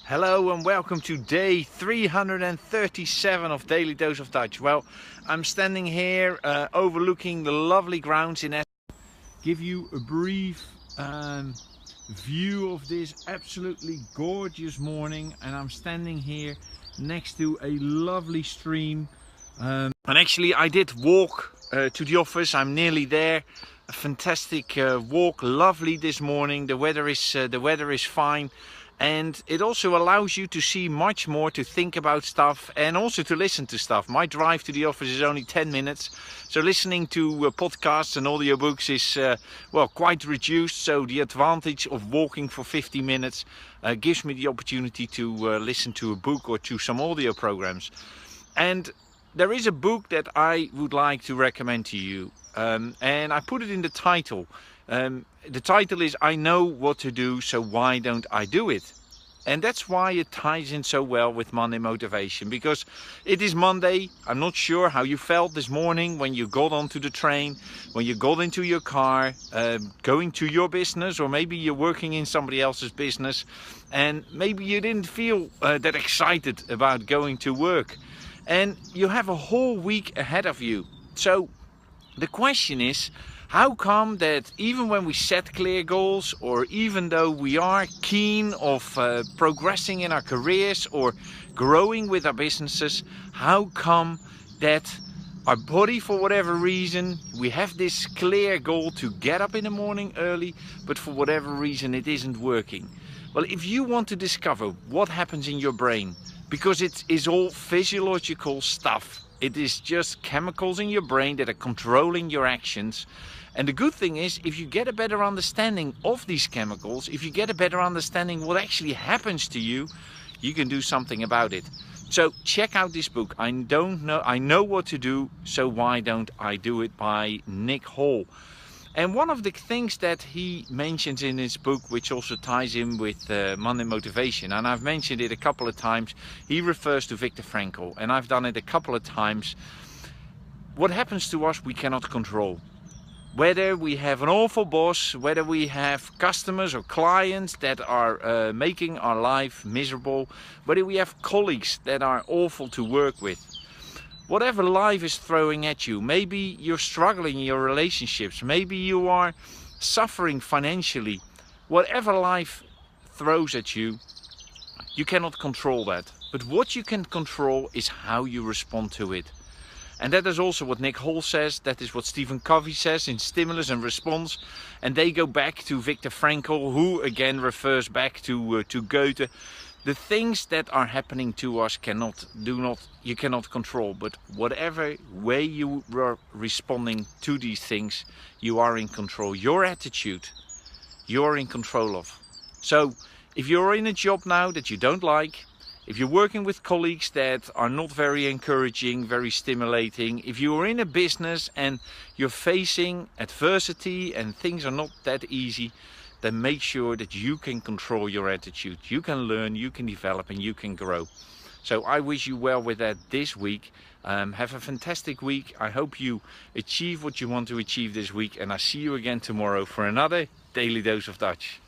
Hello and welcome to day 337 of Daily Dose of Dutch. Well, I'm standing here overlooking the lovely grounds in Essen. Give you a brief view of this absolutely gorgeous morning, and I'm standing here next to a lovely stream. And actually I did walk to the office. I'm nearly there. A fantastic walk, lovely this morning. The weather is fine. And it also allows you to see much more, to think about stuff and also to listen to stuff. My drive to the office is only 10 minutes. So listening to podcasts and audiobooks is, well, quite reduced. So the advantage of walking for 50 minutes gives me the opportunity to listen to a book or to some audio programs. And there is a book that I would like to recommend to you. And I put it in the title. The title is I Know What to Do, So Why Don't I Do It? And that's why it ties in so well with Monday motivation, because it is Monday. I'm not sure how you felt this morning when you got onto the train, when you got into your car, going to your business, or maybe you're working in somebody else's business and maybe you didn't feel that excited about going to work. And you have a whole week ahead of you. So the question is, how come that even when we set clear goals, or even though we are keen of progressing in our careers or growing with our businesses, how come that our body, for whatever reason, we have this clear goal to get up in the morning early, but for whatever reason it isn't working? Well, if you want to discover what happens in your brain, because it is all physiological stuff, it is just chemicals in your brain that are controlling your actions. And the good thing is, if you get a better understanding of these chemicals, if you get a better understanding what actually happens to you, you can do something about it. So check out this book. I Know What to Do, So Why Don't I Do It, by Nick Hall. And one of the things that he mentions in his book, which also ties in with Monday motivation, and I've mentioned it a couple of times, he refers to Viktor Frankl, and I've done it a couple of times. What happens to us we cannot control. Whether we have an awful boss, whether we have customers or clients that are making our life miserable, whether we have colleagues that are awful to work with. Whatever life is throwing at you, maybe you're struggling in your relationships, maybe you are suffering financially. Whatever life throws at you, you cannot control that. But what you can control is how you respond to it. And that is also what Nick Hall says, that is what Stephen Covey says in Stimulus and Response. And they go back to Viktor Frankl, who again refers back to Goethe. The things that are happening to us you cannot control, but whatever way you are responding to these things, you are in control. Your attitude, you're in control of. So if you're in a job now that you don't like, if you're working with colleagues that are not very encouraging, very stimulating, if you are in a business and you're facing adversity and things are not that easy, then make sure that you can control your attitude. You can learn, you can develop, and you can grow. So I wish you well with that this week. Have a fantastic week. I hope you achieve what you want to achieve this week, and I see you again tomorrow for another Daily Dose of Dutch.